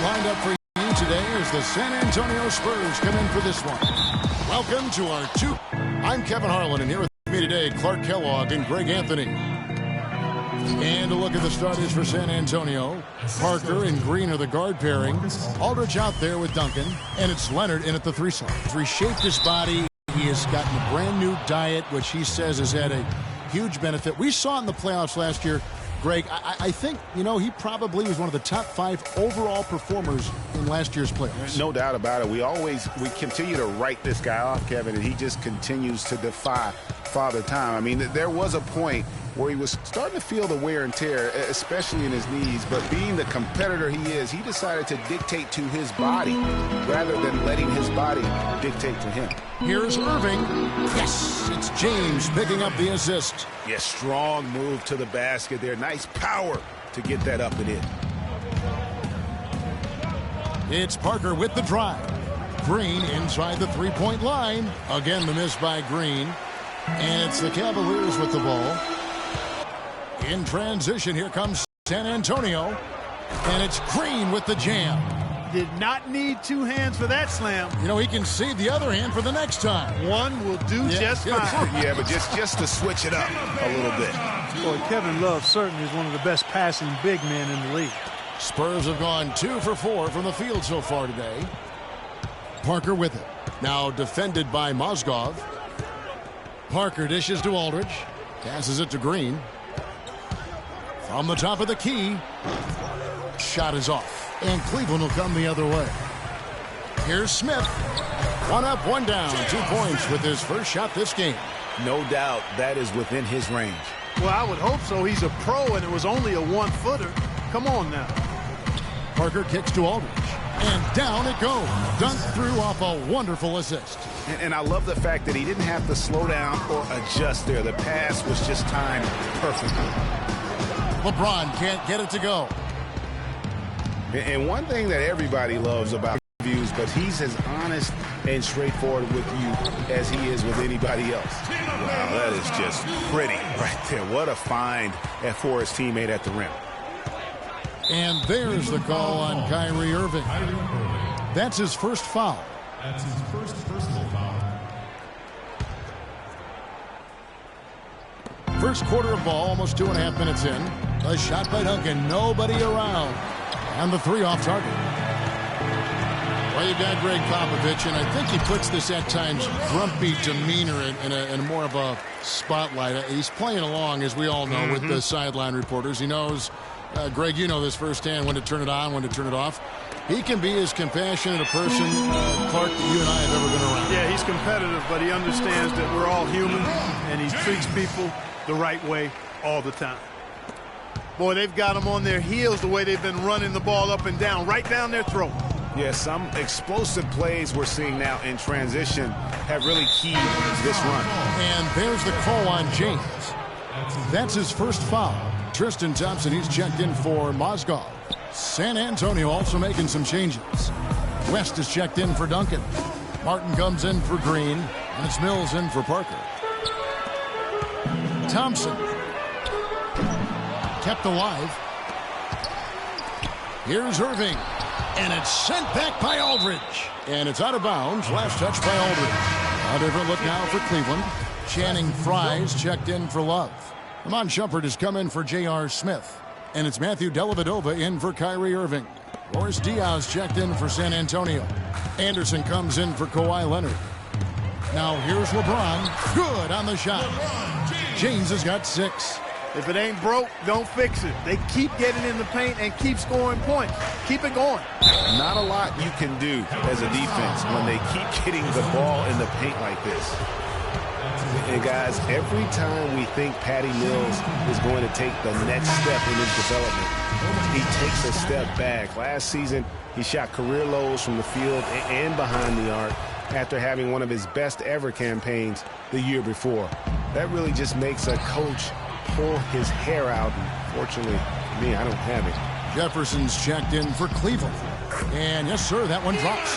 lined up for you today as the San Antonio Spurs come in for this one. Welcome to our I'm Kevin Harlan, and here with me today, Clark Kellogg and Greg Anthony. And a look at the starters for San Antonio. Parker and Green are the guard pairing. Aldridge out there with Duncan, and it's Leonard in at the 3 slot. He's reshaped his body. He has gotten a brand new diet, which he says has had a huge benefit. We saw it in the playoffs last year. Greg, I think, you know, he probably was one of the top 5 overall performers in last year's playoffs. No doubt about it. We continue to write this guy off, Kevin, and he just continues to defy Father Time. I mean, there was a point where he was starting to feel the wear and tear, especially in his knees. But being the competitor he is, he decided to dictate to his body rather than letting his body dictate to him. Here's Irving. Yes, it's James picking up the assist. Yes, strong move to the basket there. Nice power to get that up and in. It's Parker with the drive. Green inside the three-point line. Again, the miss by Green. And it's the Cavaliers with the ball. In transition, here comes San Antonio. And it's Green with the jam. Did not need 2 hands for that slam. You know, he can save the other hand for the next time. One will do just fine. Yeah, but just to switch it up a little bit. Boy, Kevin Love certainly is one of the best passing big men in the league. Spurs have gone 2 for 4 from the field so far today. Parker with it. Now defended by Mozgov. Parker dishes to Aldridge. Passes it to Green. From the top of the key. Shot is off. And Cleveland will come the other way. Here's Smith. 1 up, 1 down. 2 points with his first shot this game. No doubt that is within his range. Well, I would hope so. He's a pro, and it was only a 1-footer. Come on now. Parker kicks to Aldridge. And down it goes. Dunked through off a wonderful assist. And I love the fact that he didn't have to slow down or adjust there. The pass was just timed perfectly. LeBron can't get it to go. And one thing that everybody loves about reviews, but he's as honest and straightforward with you as he is with anybody else. Wow, that is just pretty right there. What a find for his teammate at the rim. And there's the call on Kyrie Irving. That's his first foul. That's his first personal foul. First quarter of ball, almost 2.5 minutes in. A shot by Duncan, nobody around. And the 3 off target. Well, you've got Greg Popovich, and I think he puts this at times grumpy demeanor in a more of a spotlight. He's playing along, as we all know, with the sideline reporters. He knows, Greg, you know this firsthand, when to turn it on, when to turn it off. He can be as compassionate a person, Clark, that you and I have ever been around. Yeah, he's competitive, but he understands that we're all human, and he treats people the right way all the time. Boy, they've got them on their heels the way they've been running the ball up and down, right down their throat. Yeah, some explosive plays we're seeing now in transition have really keyed this run. And there's the call on James. That's his first foul. Tristan Thompson, he's checked in for Mozgov. San Antonio also making some changes. West is checked in for Duncan. Martin comes in for Green. And it's Mills in for Parker. Thompson. Kept alive. Here's Irving. And it's sent back by Aldridge. And it's out of bounds. Last touch by Aldridge. A different look now for Cleveland. Channing Frye's checked in for Love. Amon Shumpert has come in for J.R. Smith. And it's Matthew Dellavedova in for Kyrie Irving. Boris Diaz checked in for San Antonio. Anderson comes in for Kawhi Leonard. Now here's LeBron. Good on the shot. James has got 6. If it ain't broke, don't fix it. They keep getting in the paint and keep scoring points. Keep it going. Not a lot you can do as a defense when they keep getting the ball in the paint like this. And guys, every time we think Patty Mills is going to take the next step in his development, he takes a step back. Last season, he shot career lows from the field and behind the arc after having one of his best ever campaigns the year before. That really just makes a coach pull his hair out. And fortunately, for me, I don't have it. Jefferson's checked in for Cleveland. And yes, sir, that one drops.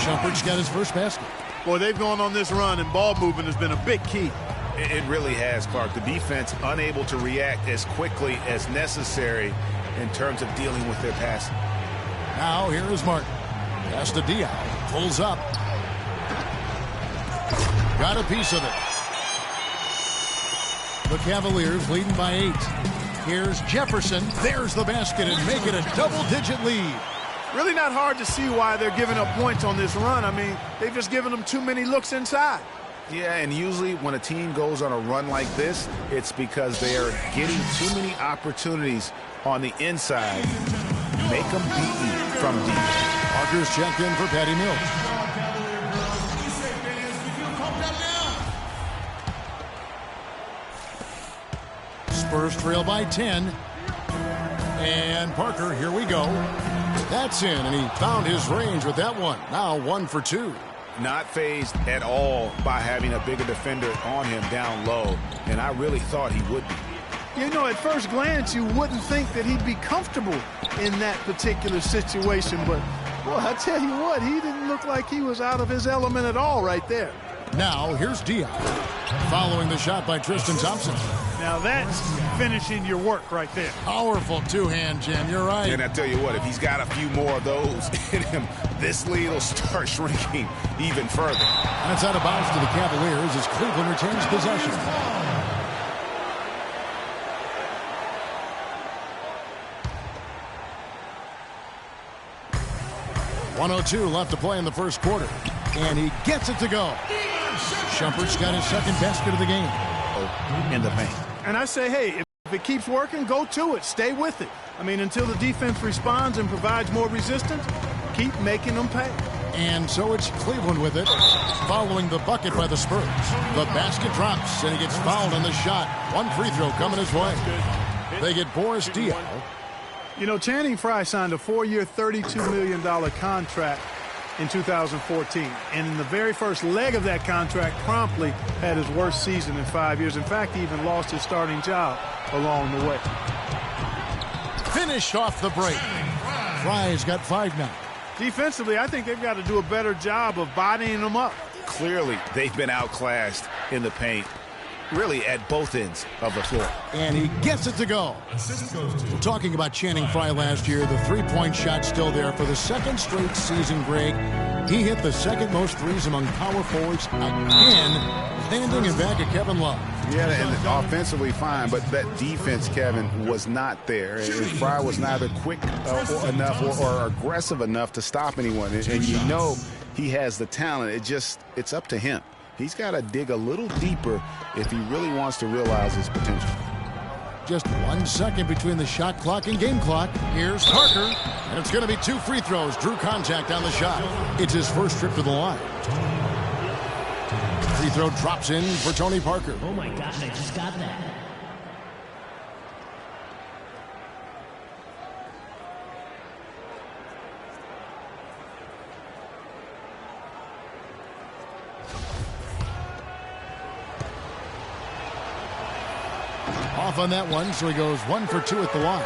Shumpert's got his first basket. Boy, they've gone on this run, and ball movement has been a big key. It really has, Clark. The defense unable to react as quickly as necessary in terms of dealing with their passing. Now here is Martin. Pass to Diao. Pulls up. Got a piece of it. The Cavaliers leading by 8. Here's Jefferson. There's the basket and make it a double-digit lead. Really not hard to see why they're giving up points on this run. I mean, they've just given them too many looks inside. Yeah, and usually when a team goes on a run like this, it's because they are getting too many opportunities on the inside. Make them beaten from deep. Parker's checked in for Patty Mills. Spurs trail by 10. And Parker, here we go. That's in, and he found his range with that one. Now 1 for 2. Not fazed at all by having a bigger defender on him down low, and I really thought he would be. You know, at first glance, you wouldn't think that he'd be comfortable in that particular situation, but, well, I tell you what, he didn't look like he was out of his element at all right there. Now, here's Dion, following the shot by Tristan Thompson. Now that's finishing your work right there. Powerful two-hand jam, you're right. And I tell you what, if he's got a few more of those in him, this lead will start shrinking even further. That's out of bounds to the Cavaliers as Cleveland retains possession. .102 left to play in the first quarter. And he gets it to go. Shumpert's got his second basket of the game. In the paint. And I say, hey, if it keeps working, go to it. Stay with it. I mean, until the defense responds and provides more resistance, keep making them pay. And so it's Cleveland with it, following the bucket by the Spurs. The basket drops, and he gets fouled on the shot. One free throw coming his way. They get Boris Diaw. You know, Channing Frye signed a 4-year, $32 million contract in 2014. And in the very first leg of that contract, promptly had his worst season in 5 years. In fact, he even lost his starting job along the way. Finished off the break. Frye's got 5 now. Defensively, I think they've got to do a better job of bodying them up. Clearly, they've been outclassed in the paint, really at both ends of the floor. And he gets it to go. We're talking about Channing Frye last year. The three-point shot still there for the second straight season, Greg. He hit the second most threes among power forwards again, landing in back of Kevin Love. Yeah, and offensively fine, but that defense, Kevin, was not there. And Frye was neither quick enough or aggressive enough to stop anyone. And you know he has the talent. It's up to him. He's got to dig a little deeper if he really wants to realize his potential. Just 1 second between the shot clock and game clock. Here's Parker, and it's going to be 2 free throws. Drew contact on the shot. It's his first trip to the line. Free throw drops in for Tony Parker. Oh my gosh, I just got that. Off on that one, so he goes 1 for 2 at the line.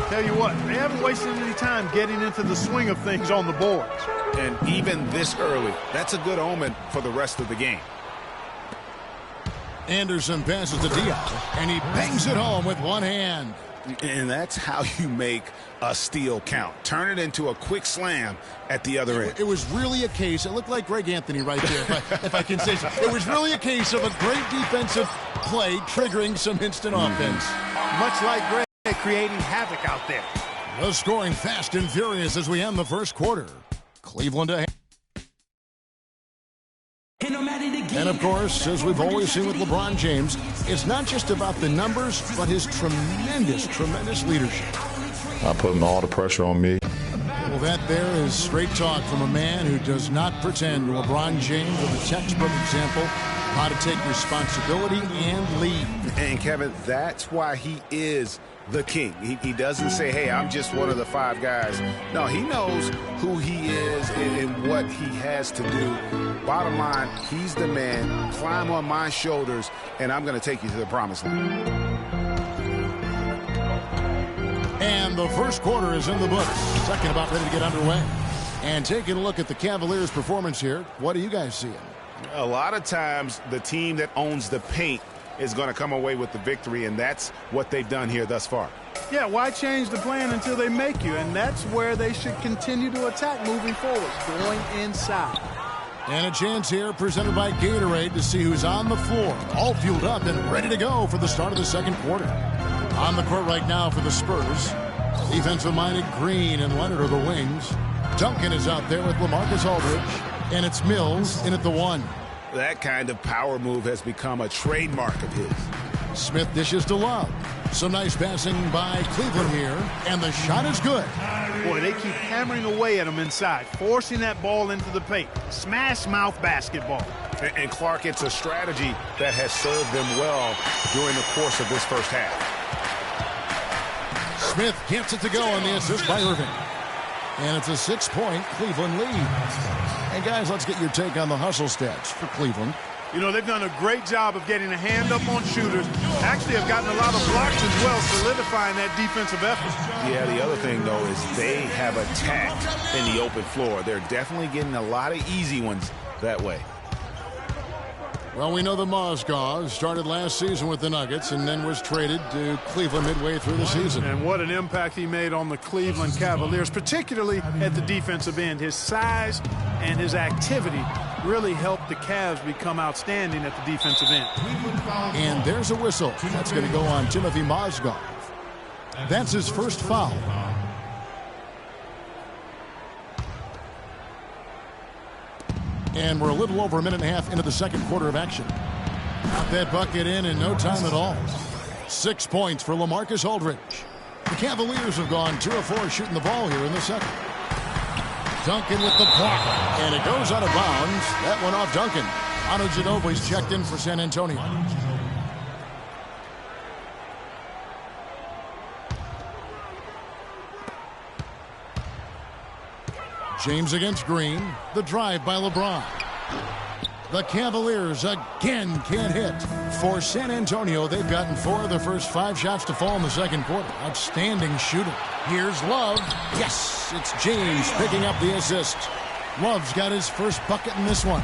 Tell you what, they haven't wasted any time getting into the swing of things on the boards. And even this early, that's a good omen for the rest of the game. Anderson passes to Diaw, and he bangs it home with one hand. And that's how you make a steal count. Turn it into a quick slam at the other end. It was really a case, it looked like Greg Anthony right there, if I can say so. It was really a case of a great defensive play triggering some instant offense. Much like Greg creating havoc out there. The scoring fast and furious as we end the first quarter. Cleveland ahead. And of course, as we've always seen with LeBron James, it's not just about the numbers, but his tremendous leadership. I put all the pressure on me. Well, that there is straight talk from a man who does not pretend. LeBron James with a textbook example how to take responsibility and lead. And Kevin, that's why he is the king. He doesn't say, hey, I'm just one of the 5 guys. No, he knows who he is and what he has to do. Bottom line, he's the man. Climb on my shoulders, and I'm going to take you to the promised land. And the first quarter is in the books. Second about ready to get underway. And taking a look at the Cavaliers' performance here, what are you guys seeing? A lot of times, the team that owns the paint is going to come away with the victory, and that's what they've done here thus far. Yeah, why change the plan until they make you? And that's where they should continue to attack moving forward, going inside. And a chance here presented by Gatorade to see who's on the floor, all fueled up and ready to go for the start of the second quarter. On the court right now for the Spurs, defensive-minded Green and Leonard are the wings. Duncan is out there with LaMarcus Aldridge, and it's Mills in at the 1. That kind of power move has become a trademark of his. Smith dishes to Love. Some nice passing by Cleveland here, and the shot is good. Boy, they keep hammering away at him inside, forcing that ball into the paint. Smash mouth basketball. And Clark, it's a strategy that has served them well during the course of this first half. Smith gets it to go on the assist by Irving. And it's a 6-point Cleveland lead. And guys, let's get your take on the hustle stats for Cleveland. You know, they've done a great job of getting a hand up on shooters. Actually have gotten a lot of blocks as well, solidifying that defensive effort. Yeah, the other thing, though, is they have attacked in the open floor. They're definitely getting a lot of easy ones that way. Well, we know the Mozgov started last season with the Nuggets and then was traded to Cleveland midway through the season. And what an impact he made on the Cleveland Cavaliers, particularly at the defensive end. His size and his activity really helped the Cavs become outstanding at the defensive end. And there's a whistle. That's going to go on Timothy Mozgov. That's his first foul. And we're a little over a minute and a half into the second quarter of action. Got that bucket in no time at all. 6 points for LaMarcus Aldridge. The Cavaliers have gone 2 of 4 shooting the ball here in the second. Duncan with the block, and it goes out of bounds. That one off Duncan. Manu Ginobili's checked in for San Antonio. James against Green. The drive by LeBron. The Cavaliers again can't hit. For San Antonio, they've gotten 4 of their first 5 shots to fall in the second quarter. Outstanding shooting. Here's Love. Yes, it's James picking up the assist. Love's got his first bucket in this one.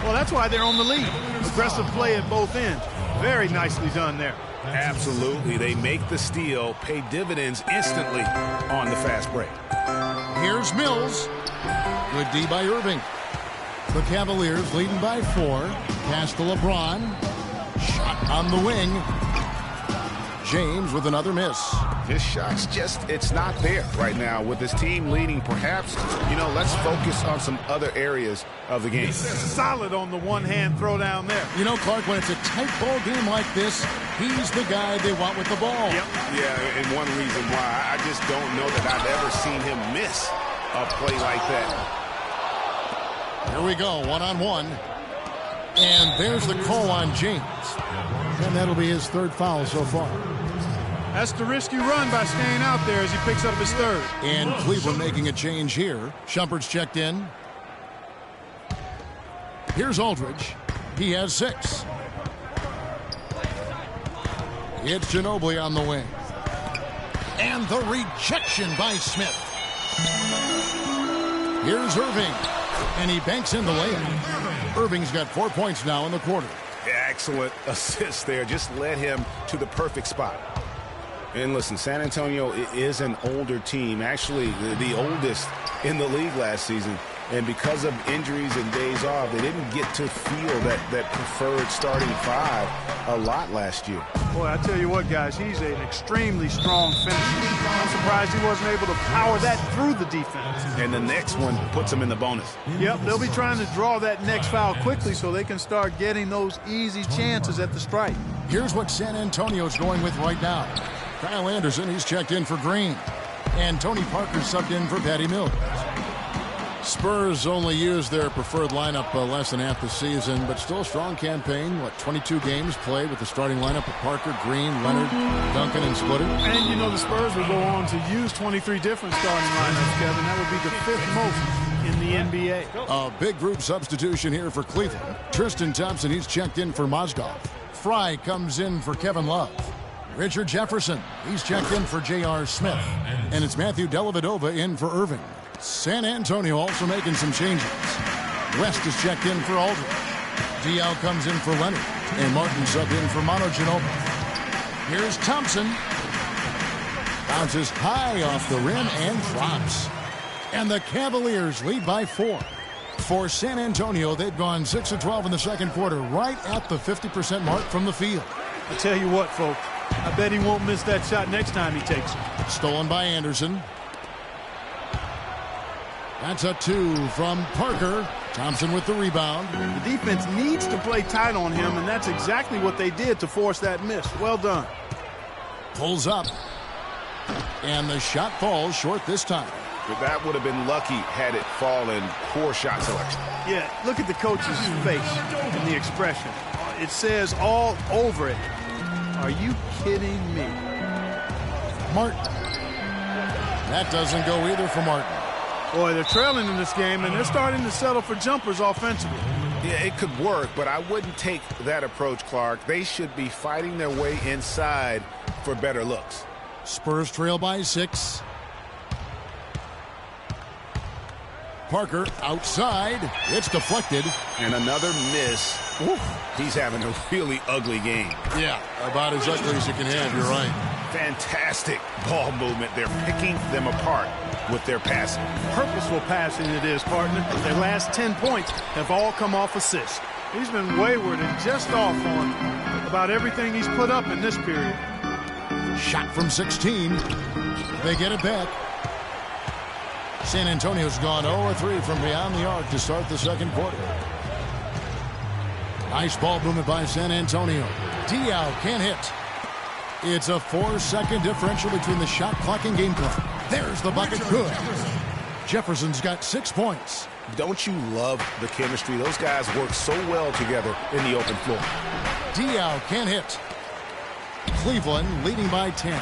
Well, that's why they're on the lead. Aggressive play at both ends. Very nicely done there. Absolutely. They make the steal, pay dividends instantly on the fast break. Here's Mills. Good D by Irving. The Cavaliers leading by 4. Pass to LeBron. Shot on the wing. James with another miss. His shot's it's not there right now. With his team leading, perhaps, let's focus on some other areas of the game. Solid on the one-hand throw down there. You know, Clark, when it's a tight ball game like this, he's the guy they want with the ball. Yep. Yeah, and one reason why I just don't know that I've ever seen him miss a play like that. Here we go, one-on-one. And there's the call on James. And that'll be his 3rd foul so far. That's the risky run by staying out there as he picks up his 3rd. And Cleveland making a change here. Shumpert's checked in. Here's Aldridge. He has 6. It's Ginobili on the wing. And the rejection by Smith. Here's Irving. And he banks in the layup. Irving's got 4 points now in the quarter. Excellent assist there. Just led him to the perfect spot. And listen, San Antonio is an older team, actually the oldest in the league last season. And because of injuries and days off, they didn't get to feel that preferred starting 5 a lot last year. Boy, I tell you what, guys, he's an extremely strong finisher. I'm surprised he wasn't able to power that through the defense. And the next one puts him in the bonus. Yep, they'll be trying to draw that next foul quickly so they can start getting those easy chances at the strike. Here's what San Antonio's going with right now. Kyle Anderson, he's checked in for Green. And Tony Parker subbed in for Patty Mills. Spurs only used their preferred lineup less than half the season, but still a strong campaign. 22 games played with the starting lineup of Parker, Green, Leonard, Duncan, and Splitter. And, the Spurs will go on to use 23 different starting lineups, Kevin. That would be the 5th most in the NBA. A big group substitution here for Cleveland. Tristan Thompson, he's checked in for Mozgov. Fry comes in for Kevin Love. Richard Jefferson, he's checked in for J.R. Smith. And it's Matthew Dellavedova in for Irving. San Antonio also making some changes. West is checked in for Aldridge. Diaw comes in for Leonard. And Martin subbed in for Manu Ginobili. Here's Thompson. Bounces high off the rim and drops. And the Cavaliers lead by 4. For San Antonio, they've gone 6 of 12 in the second quarter, right at the 50% mark from the field. I tell you what, folks, I bet he won't miss that shot next time he takes it. Stolen by Anderson. That's a 2 from Parker. Thompson with the rebound. The defense needs to play tight on him, and that's exactly what they did to force that miss. Well done. Pulls up. And the shot falls short this time. That would have been lucky had it fallen. Poor shot selection. Yeah, look at the coach's face and the expression. It says all over it. Are you kidding me? Martin. That doesn't go either for Martin. Boy, they're trailing in this game, and they're starting to settle for jumpers offensively. Yeah, it could work, but I wouldn't take that approach, Clark. They should be fighting their way inside for better looks. Spurs trail by 6. Parker outside. It's deflected. And another miss. Oof. He's having a really ugly game. Yeah, about as ugly as you can have. You're right. Fantastic ball movement. They're picking them apart with their passing. Purposeful passing it is, partner. Their last 10 points have all come off assists. He's been wayward and just off on about everything he's put up in this period. Shot from 16. They get it back. San Antonio's gone 0-3 from beyond the arc to start the second quarter. Nice ball movement by San Antonio. Diaw can't hit. It's a 4-second differential between the shot clock and game clock. There's the bucket. Good. Jefferson's got 6 points. Don't you love the chemistry? Those guys work so well together in the open floor. Diaw can't hit. Cleveland leading by 10.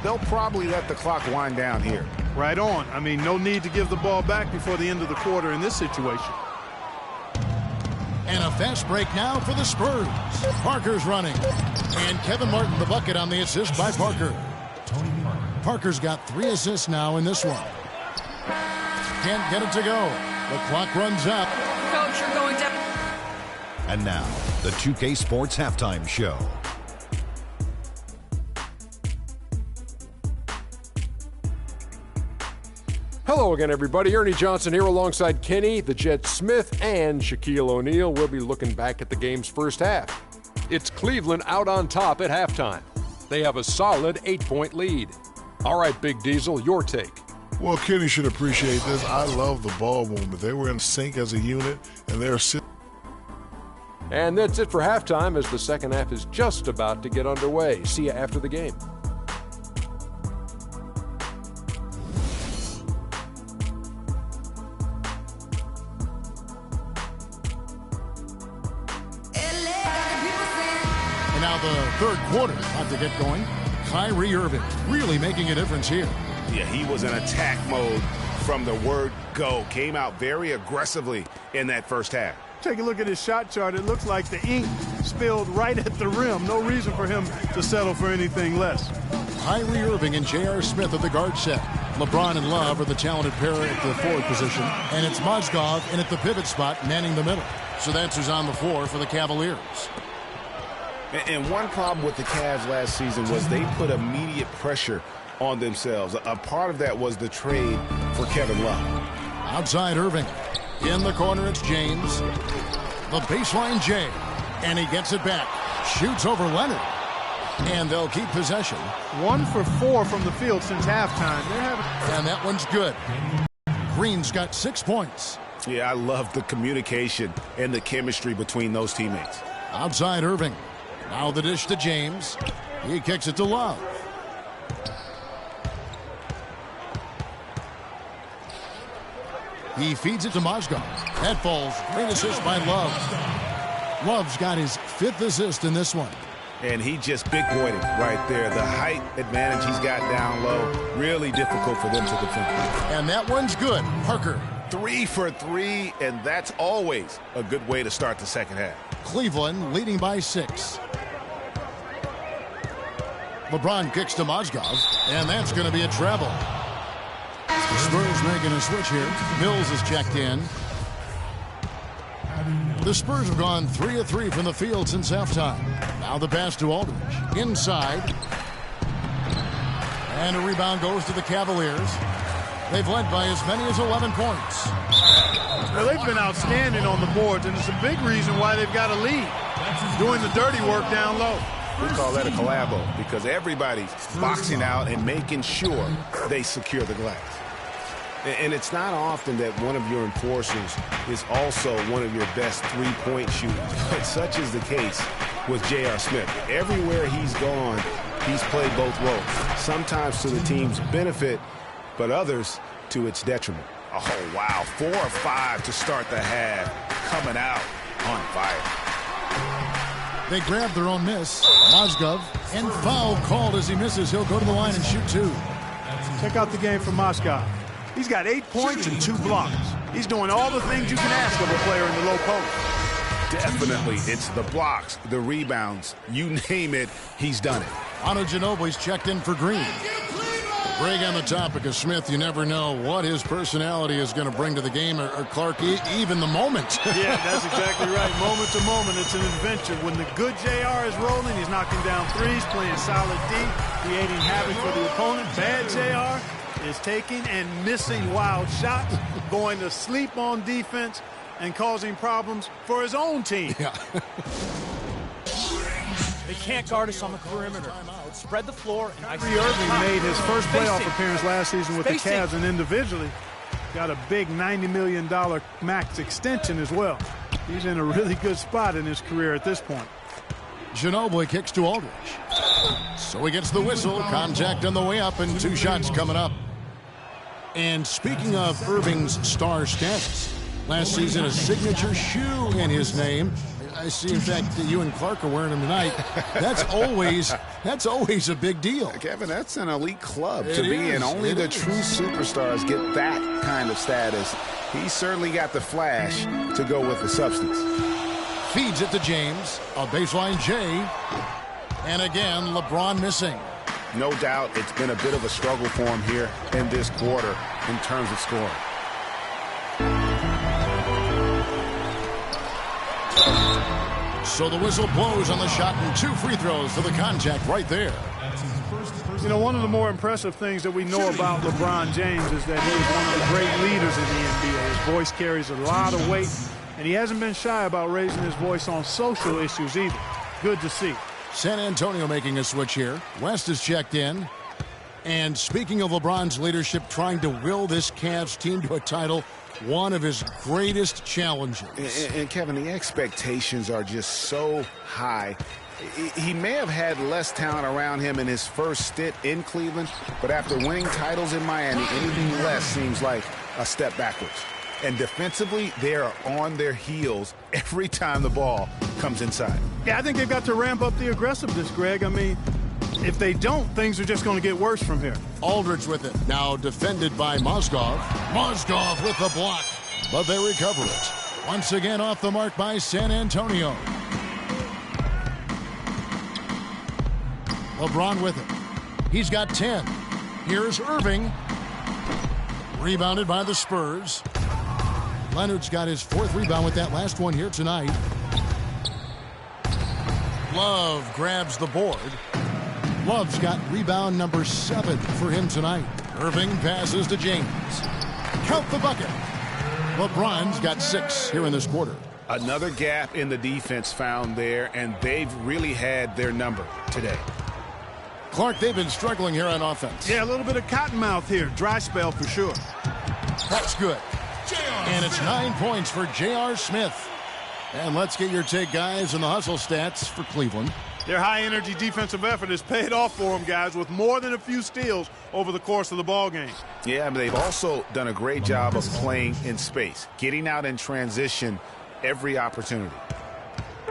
They'll probably let the clock wind down here. Right on. I mean, no need to give the ball back before the end of the quarter in this situation. And a fast break now for the Spurs. Parker's running. And Kevin Martin the bucket on the assist by Parker. Parker's got 3 assists now in this one. Can't get it to go. The clock runs up. Coach, you're going down. And now, the 2K Sports Halftime Show. Hello again, everybody. Ernie Johnson here alongside Kenny, the Jet Smith, and Shaquille O'Neal. We'll be looking back at the game's first half. It's Cleveland out on top at halftime. They have a solid 8-point lead. All right, Big Diesel, your take. Well, Kenny should appreciate this. I love the ball movement. They were in sync as a unit, and they're And that's it for halftime as the second half is just about to get underway. See you after the game. And now the third quarter about to get going. Kyrie Irving really making a difference here. Yeah, he was in attack mode from the word go. Came out very aggressively in that first half. Take a look at his shot chart. It looks like the ink spilled right at the rim. No reason for him to settle for anything less. Kyrie Irving and J.R. Smith at the guard set. LeBron and Love are the talented pair at the forward position. And it's Mozgov in at the pivot spot manning the middle. So that's who's on the floor for the Cavaliers. And one problem with the Cavs last season was they put immediate pressure on themselves. A part of that was the trade for Kevin Love. Outside Irving. In the corner, it's James. The baseline J. And he gets it back. Shoots over Leonard. And they'll keep possession. 1 for 4 from the field since halftime. And that one's good. Green's got 6 points. Yeah, I love the communication and the chemistry between those teammates. Outside Irving. Now the dish to James. He kicks it to Love. He feeds it to Mozgov. That falls. Great assist by Love. Love's got his 5th assist in this one. And he just big-boyed it right there. The height advantage he's got down low, really difficult for them to defend. And that one's good. Parker. 3 for 3, and that's always a good way to start the second half. Cleveland leading by 6. LeBron kicks to Mozgov, and that's going to be a travel. The Spurs making a switch here. Mills is checked in. The Spurs have gone 3 of 3 from the field since halftime. Now the pass to Aldridge. Inside. And a rebound goes to the Cavaliers. They've led by as many as 11 points. Well, they've been outstanding on the boards, and it's a big reason why they've got a lead. Doing the dirty work down low. We call that a collabo because everybody's boxing out and making sure they secure the glass. And it's not often that one of your enforcers is also one of your best three-point shooters. But such is the case with J.R. Smith. Everywhere he's gone, he's played both roles. Sometimes to the team's benefit, but others to its detriment. Oh, wow. 4 of 5 to start the half. Coming out on fire. They grab their own miss. Mozgov, and foul called as he misses. He'll go to the line and shoot 2. Check out the game for Mozgov. He's got 8 points and 2 blocks. He's doing all the things you can ask of a player in the low post. Definitely, it's the blocks, the rebounds, you name it, he's done it. Manu Ginobili's checked in for Green. Greg, on the topic of Smith, you never know what his personality is going to bring to the game, or Clark, even the moment. Yeah, that's exactly right. Moment to moment, it's an adventure. When the good JR is rolling, he's knocking down threes, playing solid D, creating havoc for the opponent. Bad JR is taking and missing wild shots, going to sleep on defense, and causing problems for his own team. Yeah. They can't guard us on the perimeter. Spread the floor. And Kyrie Irving made his first playoff appearance last season with the Cavs, and individually got a big $90 million max extension as well. He's in a really good spot in his career at this point. Ginobili kicks to Aldridge. So he gets the whistle. Contact on the way up, and 2 shots coming up. And speaking of Irving's star status, last season a signature shoe in his name. I see, in fact, that you and Clark are wearing them tonight. That's always a big deal. Kevin, that's an elite club to be in. Only the true superstars get that kind of status. He certainly got the flash to go with the substance. Feeds it to James. A baseline J. And again, LeBron missing. No doubt it's been a bit of a struggle for him here in this quarter in terms of scoring. So the whistle blows on the shot, and 2 free throws for the contact right there. You know, one of the more impressive things that we know about LeBron James is that he is one of the great leaders in the NBA. His voice carries a lot of weight, and he hasn't been shy about raising his voice on social issues either. Good to see. San Antonio making a switch here. West is checked in. And speaking of LeBron's leadership, trying to will this Cavs team to a title, one of his greatest challenges. And Kevin, the expectations are just so high. He may have had less talent around him in his first stint in Cleveland, but after winning titles in Miami, anything less seems like a step backwards. And defensively, they are on their heels every time the ball comes inside. Yeah, I think they've got to ramp up the aggressiveness, Greg. I mean, if they don't, things are just going to get worse from here. Aldridge with it. Now defended by Mozgov. Mozgov with the block. But they recover it. Once again off the mark by San Antonio. LeBron with it. He's got 10. Here's Irving. Rebounded by the Spurs. Leonard's got his 4th rebound with that last one here tonight. Love grabs the board. Love's got rebound number 7 for him tonight. Irving passes to James. Count the bucket. LeBron's got 6 here in this quarter. Another gap in the defense found there, and they've really had their number today. Clark, they've been struggling here on offense. Yeah, a little bit of cottonmouth here. Dry spell for sure. That's good. And it's 9 points for J.R. Smith. And let's get your take, guys, on the hustle stats for Cleveland. Their high-energy defensive effort has paid off for them, guys, with more than a few steals over the course of the ballgame. Yeah, but they've also done a great job of playing in space, getting out in transition every opportunity.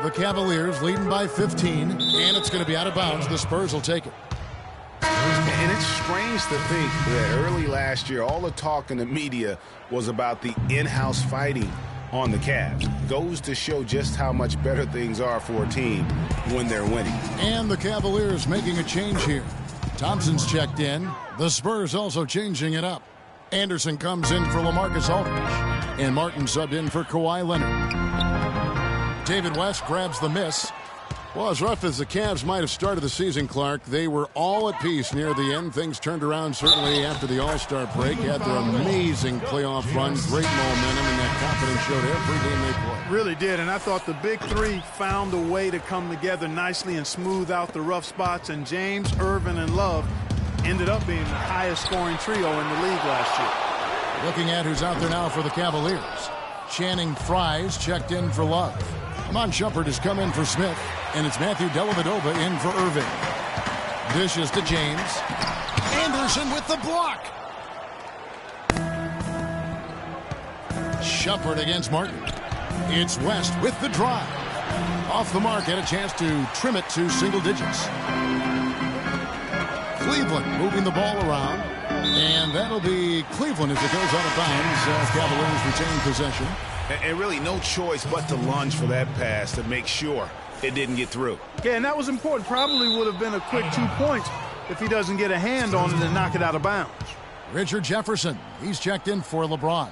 The Cavaliers leading by 15, and it's going to be out of bounds. The Spurs will take it. And it's strange to think that early last year, all the talk in the media was about the in-house fighting on the Cavs. Goes to show just how much better things are for a team when they're winning. And the Cavaliers making a change here. Thompson's checked in. The Spurs also changing it up. Anderson comes in for LaMarcus Aldridge. And Martin subbed in for Kawhi Leonard. David West grabs the miss. Well, as rough as the Cavs might have started the season, Clark, they were all at peace near the end. Things turned around certainly after the All-Star break. Had their amazing playoff run, great momentum, and that confidence showed every game they played. Really did, and I thought the big three found a way to come together nicely and smooth out the rough spots, and James, Irvin, and Love ended up being the highest scoring trio in the league last year. Looking at who's out there now for the Cavaliers. Channing Frye's checked in for Love. Amon Shumpert has come in for Smith, and it's Matthew Dellavedova in for Irving. Dishes to James. Anderson with the block. Shumpert against Martin. It's West with the drive. Off the mark, had a chance to trim it to single digits. Cleveland moving the ball around, and that'll be Cleveland as it goes out of bounds. Cavaliers retain possession. And really no choice but to lunge for that pass to make sure it didn't get through. Yeah, and that was important. Probably would have been a quick 2 points if he doesn't get a hand on it and knock it out of bounds. Richard Jefferson, he's checked in for LeBron.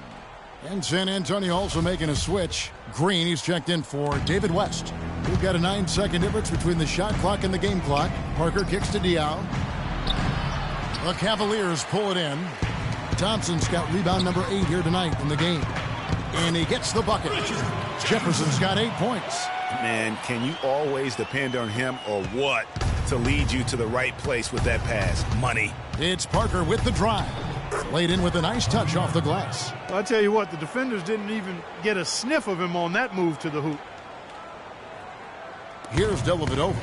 And San Antonio also making a switch. Green, he's checked in for David West. We've got a 9-second difference between the shot clock and the game clock. Parker kicks to Diaw. The Cavaliers pull it in. Thompson's got rebound number 8 here tonight in the game. And he gets the bucket. Jefferson's got 8 points. Man, can you always depend on him or what to lead you to the right place with that pass? Money. It's Parker with the drive. Laid in with a nice touch off the glass. Well, I tell you what, the defenders didn't even get a sniff of him on that move to the hoop. Here's Dellavedova.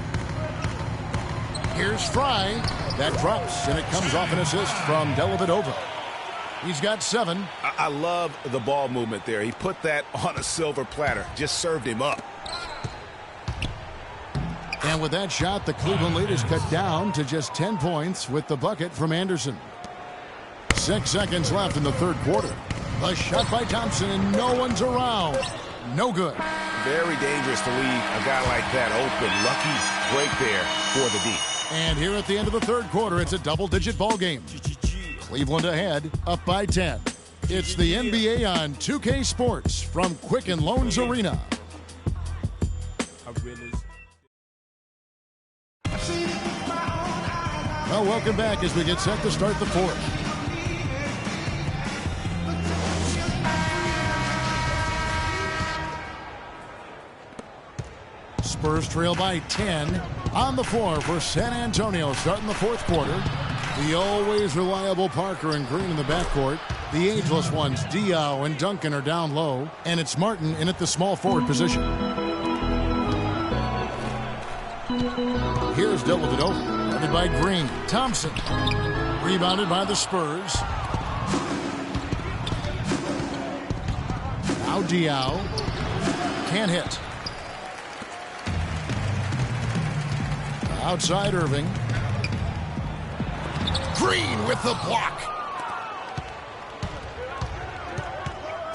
Here's Frye. That drops, and it comes off an assist from Dellavedova. He's got 7. I love the ball movement there. He put that on a silver platter. Just served him up. And with that shot, the Cleveland lead is cut down to just 10 points with the bucket from Anderson. 6 seconds left in the third quarter. A shot by Thompson, and no one's around. No good. Very dangerous to leave a guy like that open. Lucky break there for the D. And here at the end of the third quarter, it's a double-digit ball game. Cleveland ahead, up by 10. It's the NBA on 2K Sports from Quicken Loans Arena. Well, welcome back as we get set to start the fourth. Spurs trail by 10 on the floor for San Antonio starting the fourth quarter. The always reliable Parker and Green in the backcourt. The ageless ones, Diaw and Duncan, are down low. And it's Martin in at the small forward position. Here's Dellavedova, guarded by Green. Thompson, rebounded by the Spurs. Now Diaw, can't hit. Outside Irving. Green with the block.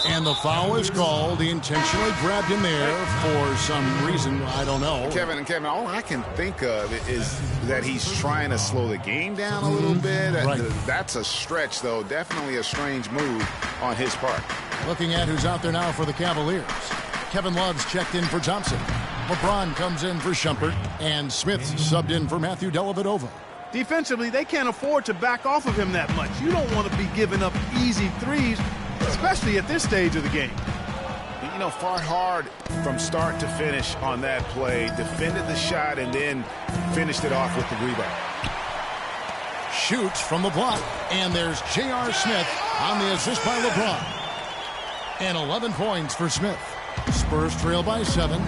And the foul is called. He intentionally grabbed him there for some reason. I don't know. Kevin, all I can think of is that he's trying to slow the game down a little bit. Right. That's a stretch, though. Definitely a strange move on his part. Looking at who's out there now for the Cavaliers. Kevin Love's checked in for Thompson. LeBron comes in for Shumpert. And Smith's subbed in for Matthew Dellavedova. Defensively, they can't afford to back off of him that much. You don't want to be giving up easy threes, especially at this stage of the game. You know, fought hard from start to finish on that play. Defended the shot and then finished it off with the rebound. Shoots from the block. And there's J.R. Smith on the assist by LeBron. And 11 points for Smith. Spurs trail by 7.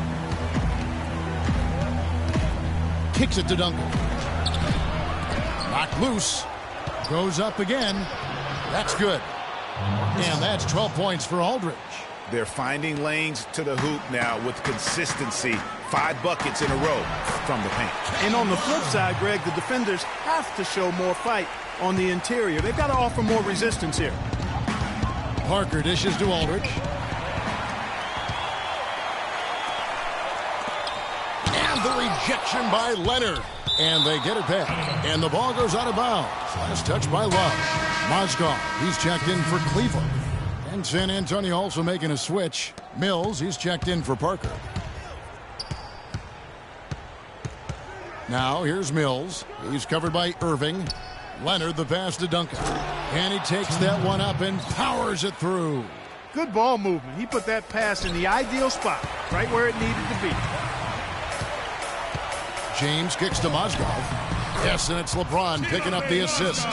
Kicks it to Duncan. Knocked loose. Goes up again. That's good. And that's 12 points for Aldridge. They're finding lanes to the hoop now with consistency. 5 buckets in a row from the paint. And on the flip side, Greg, the defenders have to show more fight on the interior. They've got to offer more resistance here. Parker dishes to Aldridge. And the rejection by Leonard. And they get it back. And the ball goes out of bounds. Last touch by Love. Mozgov, he's checked in for Cleveland. And San Antonio also making a switch. Mills, he's checked in for Parker. Now here's Mills. He's covered by Irving. Leonard the pass to Duncan. And he takes that one up and powers it through. Good ball movement. He put that pass in the ideal spot, right where it needed to be. James kicks to Mozgov. Yes, and it's LeBron picking up the assist.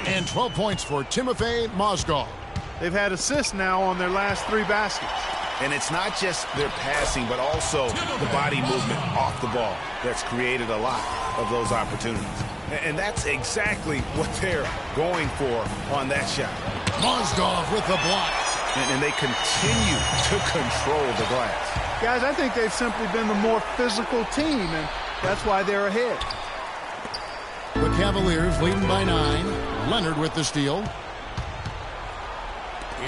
And 12 points for Timofey Mozgov. They've had assists now on their last 3 baskets. And it's not just their passing, but also the body movement off the ball that's created a lot of those opportunities. And that's exactly what they're going for on that shot. Mozgov with the block. And they continue to control the glass. Guys, I think they've simply been the more physical team, and that's why they're ahead. The Cavaliers leading by 9. Leonard with the steal.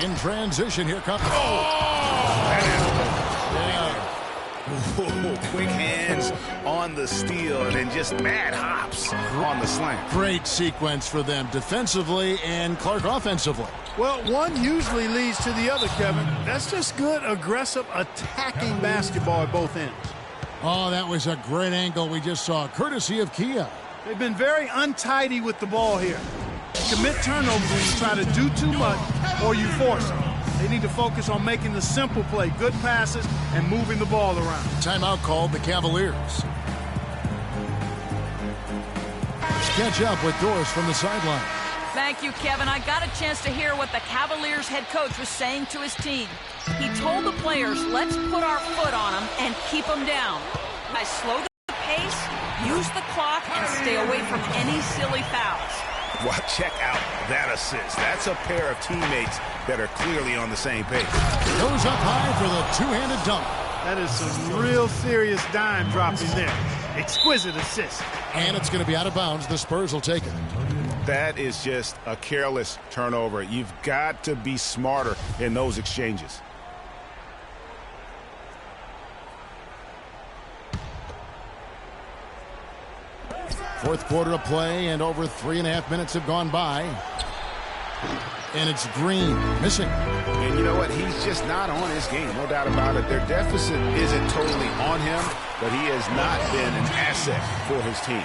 In transition, here comes... Quick hands on the steal and then just mad hops on the slant. Great sequence for them defensively and Clark offensively. Well, one usually leads to the other, Kevin. That's just good, aggressive, attacking basketball at both ends. Oh, that was a great angle we just saw, courtesy of Kia. They've been very untidy with the ball here. Commit turnovers when you try to do too much or you force them. They need to focus on making the simple play, good passes, and moving the ball around. Timeout called the Cavaliers. Let's catch up with Doris from the sideline. Thank you, Kevin. I got a chance to hear what the Cavaliers head coach was saying to his team. He told the players, let's put our foot on them and keep them down. I slow the pace, use the clock, and stay away from any silly fouls. Well, check out that assist. That's a pair of teammates that are clearly on the same page. Goes up high for the two-handed dunk. That is some real serious dime dropping there. Exquisite assist. And it's going to be out of bounds. The Spurs will take it. That is just a careless turnover. You've got to be smarter in those exchanges. Fourth quarter of play, and over 3.5 minutes have gone by. And it's Green missing. And you know what? He's just not on his game, no doubt about it. Their deficit isn't totally on him, but he has not been an asset for his team.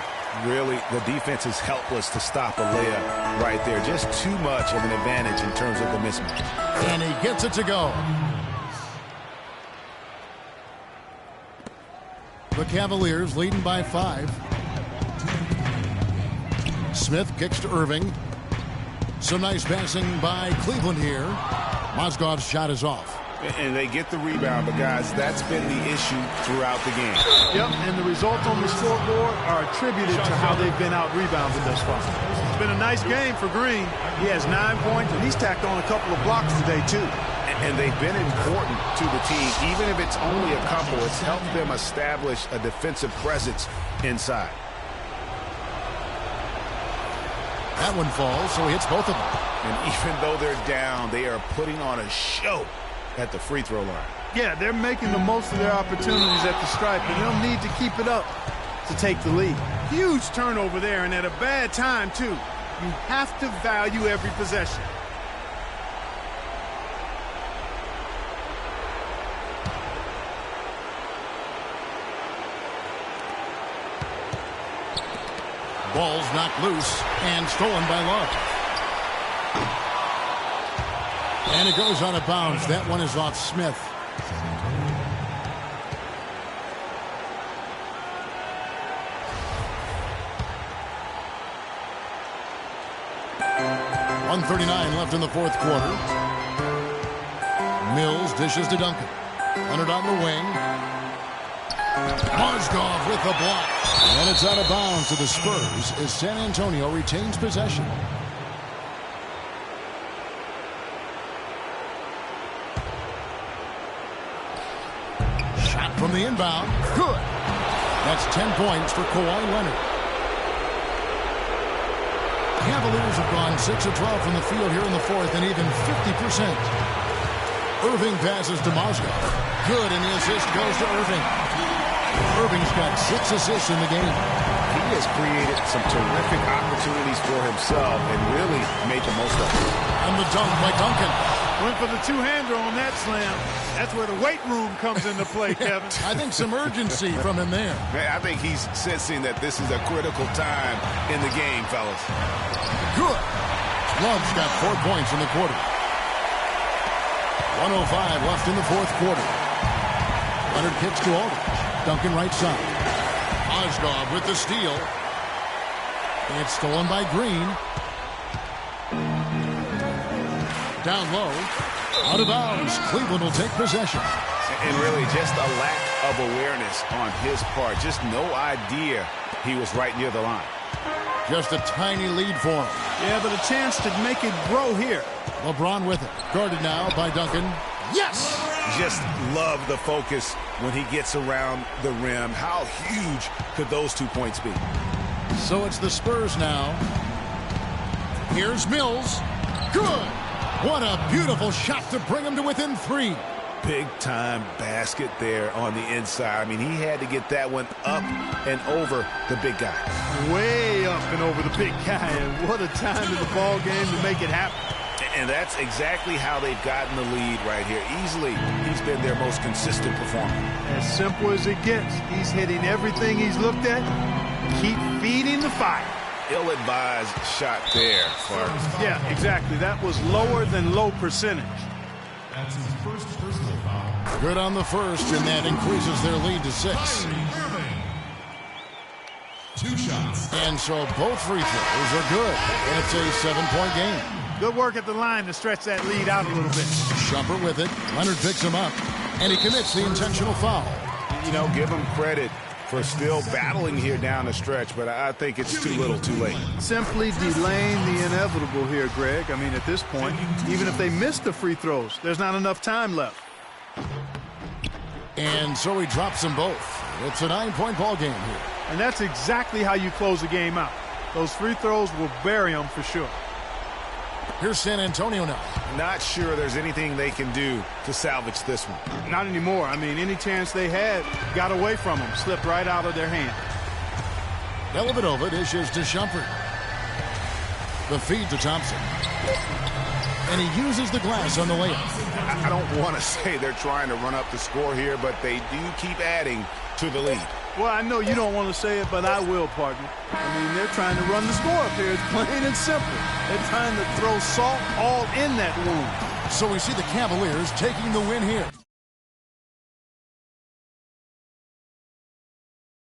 Really, the defense is helpless to stop a layup right there. Just too much of an advantage in terms of the mismatch. And he gets it to go. The Cavaliers leading by 5. Smith kicks to Irving. Some nice passing by Cleveland here. Mozgov's shot is off. And they get the rebound, but guys, that's been the issue throughout the game. Yep, and the results on the scoreboard are attributed to how they've been out-rebounded thus far. It's been a nice game for Green. He has 9 points, and he's tacked on a couple of blocks today, too. And they've been important to the team. Even if it's only a couple, it's helped them establish a defensive presence inside. That one falls, so he hits both of them. And even though they're down, they are putting on a show at the free throw line. Yeah, they're making the most of their opportunities at the stripe, and they'll need to keep it up to take the lead. Huge turnover there, and at a bad time, too. You have to value every possession. Ball's knocked loose and stolen by Love. And it goes out of bounds. That one is off Smith. .139 left in the fourth quarter. Mills dishes to Duncan. Leonard on the wing. Mozgov with the block. And it's out of bounds to the Spurs as San Antonio retains possession. Shot from the inbound. Good. That's 10 points for Kawhi Leonard. Cavaliers have gone 6 of 12 from the field here in the fourth and even 50%. Irving passes to Mozgov. Good, and the assist goes to Irving. Irving's got 6 assists in the game. He has created some terrific opportunities for himself and really made the most of it. And the dunk by Duncan. Went for the two-hander on that slam. That's where the weight room comes into play, Kevin. I think some urgency from him there. Man, I think he's sensing that this is a critical time in the game, fellas. Good. Love's got 4 points in the quarter. 1:05 left in the fourth quarter. Leonard kicks to Aldridge. Duncan right side. Osgood with the steal. It's stolen by Green. Down low. Out of bounds. Cleveland will take possession. And really just a lack of awareness on his part. Just no idea he was right near the line. Just a tiny lead for him. Yeah, but a chance to make it grow here. LeBron with it. Guarded now by Duncan. Yes! Just love the focus when he gets around the rim. How huge could those 2 points be? So it's the Spurs now. Here's Mills. Good! What a beautiful shot to bring him to within 3. Big-time basket there on the inside. I mean, he had to get that one up and over the big guy. Way up and over the big guy. And what a time in the ball game to make it happen. And that's exactly how they've gotten the lead right here. Easily, he's been their most consistent performer. As simple as it gets. He's hitting everything he's looked at. Keep feeding the fire. Ill-advised shot there, Clark. Yeah, exactly. That was lower than low percentage. That's his first personal foul. Good on the first, and that increases their lead to 6. 2 shots. And so both free throws are good. And it's a 7-point game. Good work at the line to stretch that lead out a little bit. Shumpert with it. Leonard picks him up. And he commits the intentional foul. You know, give him credit for still battling here down the stretch, but I think it's too little too late. Simply delaying the inevitable here, Greg. I mean, at this point, even if they miss the free throws, there's not enough time left. And so he drops them both. It's a 9-point ball game here. And that's exactly how you close the game out. Those free throws will bury them for sure. Here's San Antonio now. Not sure there's anything they can do to salvage this one. Not anymore. I mean, any chance they had got away from them, slipped right out of their hand. Dellavedova dishes to Shumpert. The feed to Thompson. And he uses the glass on the layup. I don't want to say they're trying to run up the score here, but they do keep adding to the lead. Well, I know you don't want to say it, but I will, partner. I mean, they're trying to run the score up here. It's plain and simple. They're trying to throw salt all in that wound. So we see the Cavaliers taking the win here.